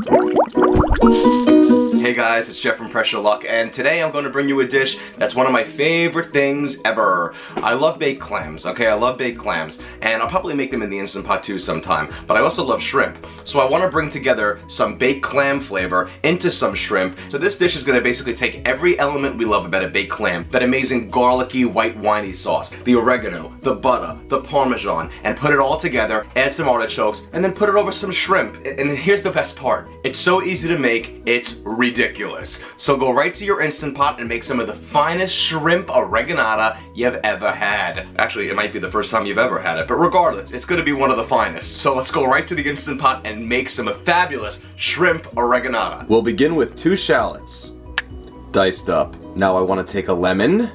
Hey guys, it's Jeff from Pressure Luck, and today I'm going to bring you a dish that's one of my favorite things ever. I love baked clams, okay? I love baked clams, and I'll probably make them in the Instant Pot too sometime, but I also love shrimp. So I want to bring together some baked clam flavor into some shrimp. So this dish is going to basically take every element we love about a baked clam, that amazing garlicky, white winey sauce, the oregano, the butter, the parmesan, and put it all together, add some artichokes, and then put it over some shrimp. And here's the best part. It's so easy to make, it's ridiculous. So go right to your Instant Pot and make some of the finest shrimp oreganata you've ever had. Actually, it might be the first time you've ever had it, but regardless, it's gonna be one of the finest. So let's go right to the Instant Pot and make some fabulous shrimp oreganata. We'll begin with 2 shallots, diced up. Now I wanna take a lemon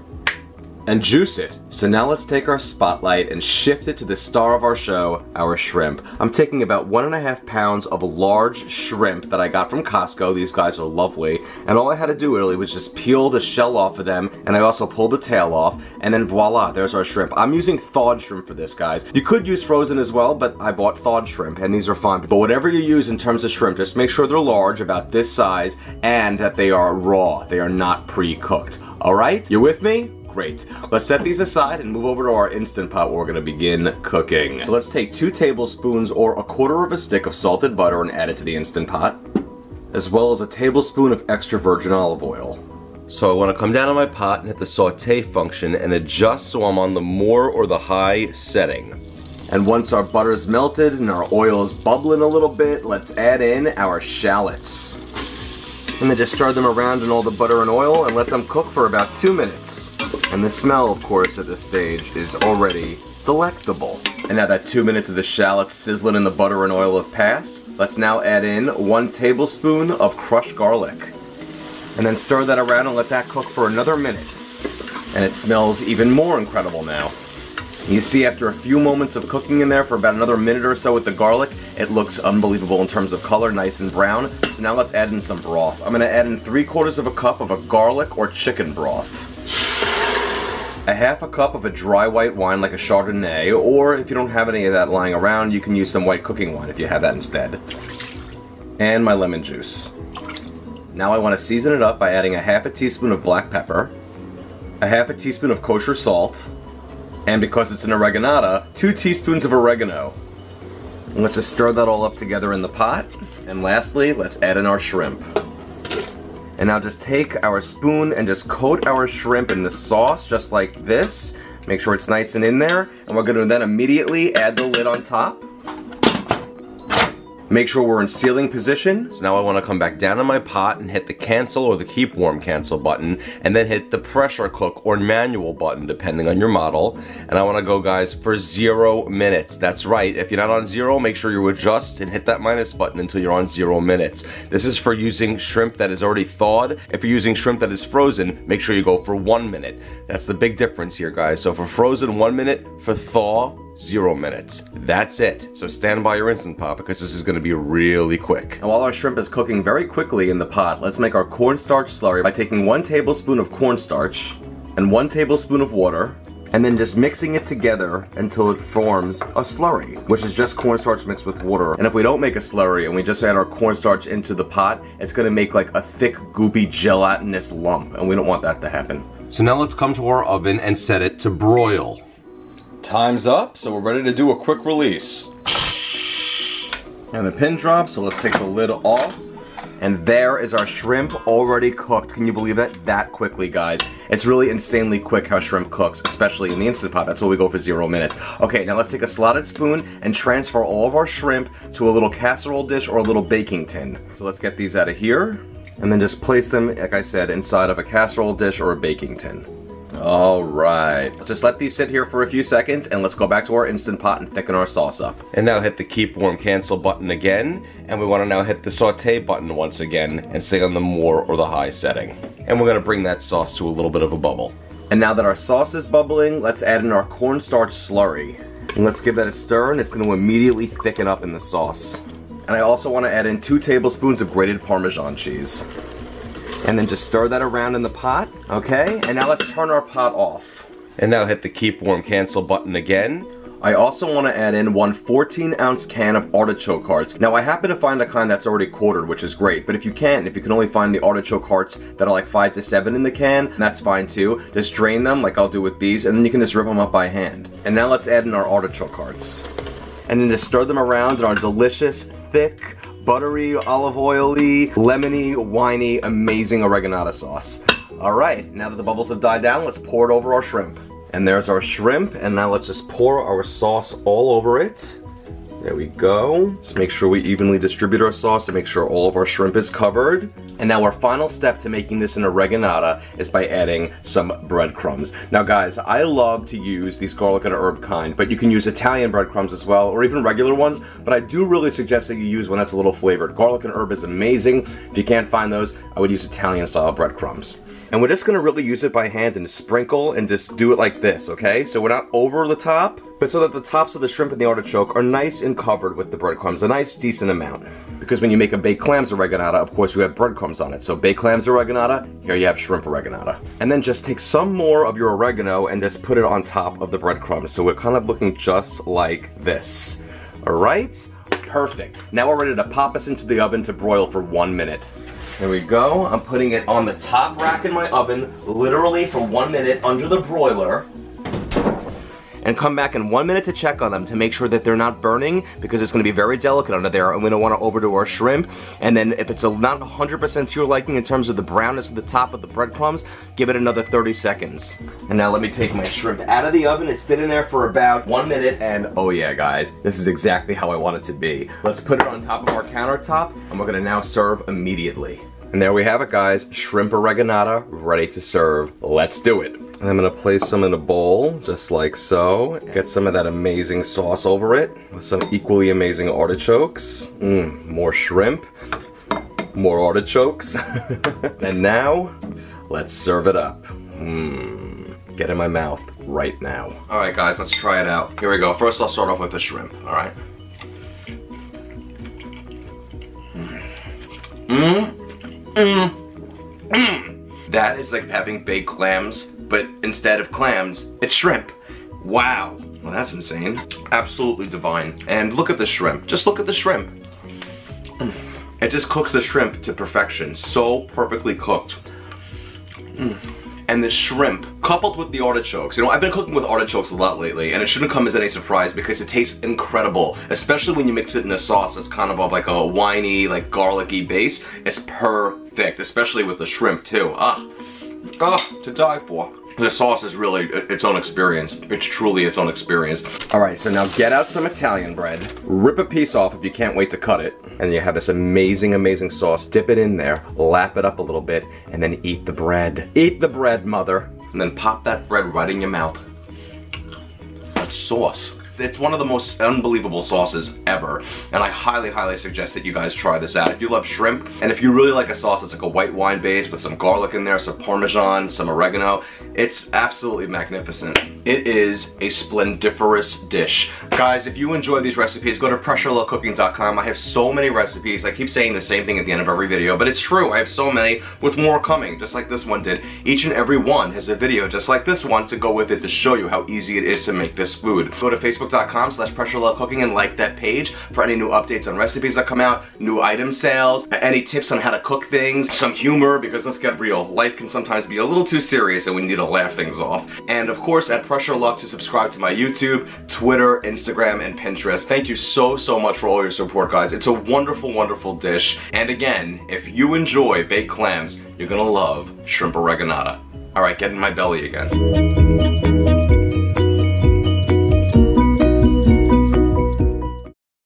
and juice it. So now let's take our spotlight and shift it to the star of our show, our shrimp. I'm taking about 1.5 pounds of large shrimp that I got from Costco. These guys are lovely. And all I had to do really was just peel the shell off of them, and I also pulled the tail off, and then voila, there's our shrimp. I'm using thawed shrimp for this, guys. You could use frozen as well, but I bought thawed shrimp, and these are fine. But whatever you use in terms of shrimp, just make sure they're large, about this size, and that they are raw. They are not pre-cooked. Alright? You with me? Great. Let's set these aside and move over to our Instant Pot where we're going to begin cooking. So let's take 2 tablespoons or 1/4 of a stick of salted butter and add it to the Instant Pot, as well as a tablespoon of extra virgin olive oil. So I want to come down on my pot and hit the saute function and adjust so I'm on the more or the high setting. And once our butter is melted and our oil is bubbling a little bit, let's add in our shallots. And then just stir them around in all the butter and oil and let them cook for about 2 minutes. And the smell, of course, at this stage is already delectable. And now that 2 minutes of the shallots sizzling in the butter and oil have passed, let's now add in 1 tablespoon of crushed garlic. And then stir that around and let that cook for another minute. And it smells even more incredible now. You see, after a few moments of cooking in there for about another minute or so with the garlic, it looks unbelievable in terms of color, nice and brown. So now let's add in some broth. I'm going to add in 3/4 cup of a garlic or chicken broth. 1/2 cup of a dry white wine like a Chardonnay, or if you don't have any of that lying around, you can use some white cooking wine if you have that instead. And my lemon juice. Now I want to season it up by adding 1/2 teaspoon of black pepper, 1/2 teaspoon of kosher salt, and because it's an oreganata, 2 teaspoons of oregano. And let's just stir that all up together in the pot. And lastly, let's add in our shrimp. And now just take our spoon and just coat our shrimp in the sauce just like this. Make sure it's nice and in there. And we're going to then immediately add the lid on top. Make sure we're in sealing position. So now I want to come back down on my pot and hit the cancel or the keep warm cancel button, and then hit the pressure cook or manual button depending on your model. And I want to go, guys, for 0 minutes. That's right. If you're not on 0, make sure you adjust and hit that minus button until you're on 0 minutes. This is for using shrimp that is already thawed. If you're using shrimp that is frozen, make sure you go for 1 minute. That's the big difference here, guys. So for frozen, 1 minute. For thaw, 0 minutes. That's it. So stand by your Instant Pot because this is going to be really quick. And while our shrimp is cooking very quickly in the pot, let's make our cornstarch slurry by taking 1 tablespoon of cornstarch and 1 tablespoon of water, and then just mixing it together until it forms a slurry, which is just cornstarch mixed with water. And if we don't make a slurry and we just add our cornstarch into the pot, it's going to make like a thick, goopy, gelatinous lump, and we don't want that to happen. So now let's come to our oven and set it to broil. Time's up, so we're ready to do a quick release. And the pin drops, so let's take the lid off. And there is our shrimp already cooked. Can you believe that? That quickly, guys. It's really insanely quick how shrimp cooks, especially in the Instant Pot. That's why we go for 0 minutes. Okay, now let's take a slotted spoon and transfer all of our shrimp to a little casserole dish or a little baking tin. So let's get these out of here, and then just place them, like I said, inside of a casserole dish or a baking tin. Alright, just let these sit here for a few seconds and let's go back to our Instant Pot and thicken our sauce up. And now hit the keep warm cancel button again, and we want to now hit the saute button once again and stay on the more or the high setting. And we're going to bring that sauce to a little bit of a bubble. And now that our sauce is bubbling, let's add in our cornstarch slurry. And let's give that a stir, and it's going to immediately thicken up in the sauce. And I also want to add in 2 tablespoons of grated Parmesan cheese. And then just stir that around in the pot, okay? And now let's turn our pot off. And now hit the keep warm cancel button again. I also want to add in one 14-ounce can of artichoke hearts. Now I happen to find a kind that's already quartered, which is great, but if you can only find the artichoke hearts that are like 5 to 7 in the can, that's fine too. Just drain them like I'll do with these, and then you can just rip them up by hand. And now let's add in our artichoke hearts. And then just stir them around in our delicious, thick, buttery, olive oily, lemony, winey, amazing oreganata sauce. Alright, now that the bubbles have died down, let's pour it over our shrimp. And there's our shrimp, and now let's just pour our sauce all over it. There we go. Just make sure we evenly distribute our sauce to make sure all of our shrimp is covered. And now our final step to making this an oreganata is by adding some breadcrumbs. Now guys, I love to use these garlic and herb kind, but you can use Italian breadcrumbs as well, or even regular ones, but I do really suggest that you use one that's a little flavored. Garlic and herb is amazing. If you can't find those, I would use Italian style breadcrumbs. And we're just gonna really use it by hand and sprinkle and just do it like this, okay? So we're not over the top, but so that the tops of the shrimp and the artichoke are nice and covered with the breadcrumbs, a nice decent amount. Because when you make a baked clams oreganata, of course you have breadcrumbs on it. So baked clams oreganata, here you have shrimp oreganata. And then just take some more of your oregano and just put it on top of the breadcrumbs. So we're kind of looking just like this. All right? Perfect. Now we're ready to pop this into the oven to broil for 1 minute. There we go. I'm putting it on the top rack in my oven, literally for 1 minute under the broiler. And come back in 1 minute to check on them to make sure that they're not burning, because it's going to be very delicate under there and we don't want to overdo our shrimp. And then if it's not 100% to your liking in terms of the brownness of the top of the breadcrumbs, give it another 30 seconds. And now let me take my shrimp out of the oven. It's been in there for about 1 minute, and oh yeah guys, this is exactly how I want it to be. Let's put it on top of our countertop and we're going to now serve immediately. And there we have it guys, shrimp oreganata ready to serve. Let's do it. And I'm gonna place some in a bowl, just like so. Get some of that amazing sauce over it with some equally amazing artichokes. More shrimp, more artichokes. And now, let's serve it up. Get in my mouth right now. All right guys, let's try it out. Here we go. First I'll start off with the shrimp, all right? That is like having baked clams, but instead of clams, it's shrimp. Wow. Well, that's insane. Absolutely divine. And look at the shrimp. Just look at the shrimp. It just cooks the shrimp to perfection. So perfectly cooked. And the shrimp, coupled with the artichokes. You know, I've been cooking with artichokes a lot lately, and it shouldn't come as any surprise because it tastes incredible. Especially when you mix it in a sauce that's kind of like a winey, like garlicky base. It's perfect, especially with the shrimp too. To die for. The sauce is really its own experience. It's truly its own experience. Alright, so now get out some Italian bread. Rip a piece off if you can't wait to cut it. And you have this amazing, amazing sauce. Dip it in there, lap it up a little bit, and then eat the bread. Eat the bread, mother. And then pop that bread right in your mouth. That sauce. It's one of the most unbelievable sauces ever, and I highly, highly suggest that you guys try this out. If you love shrimp, and if you really like a sauce that's like a white wine base with some garlic in there, some parmesan, some oregano, it's absolutely magnificent. It is a splendiferous dish. Guys, if you enjoy these recipes, go to pressurelowcooking.com. I have so many recipes. I keep saying the same thing at the end of every video, but it's true. I have so many, with more coming, just like this one did. Each and every one has a video just like this one to go with it to show you how easy it is to make this food. Go to facebook.com/pressurelowcooking and like that page for any new updates on recipes that come out, new item sales, any tips on how to cook things, some humor, because let's get real, life can sometimes be a little too serious and we need to laugh things off. And of course at Pressure Luck to subscribe to my YouTube, Twitter, Instagram, and Pinterest. Thank you so, so much for all your support, guys. It's a wonderful, wonderful dish. And again, if you enjoy baked clams, you're gonna love shrimp oreganata. All right, get in my belly again.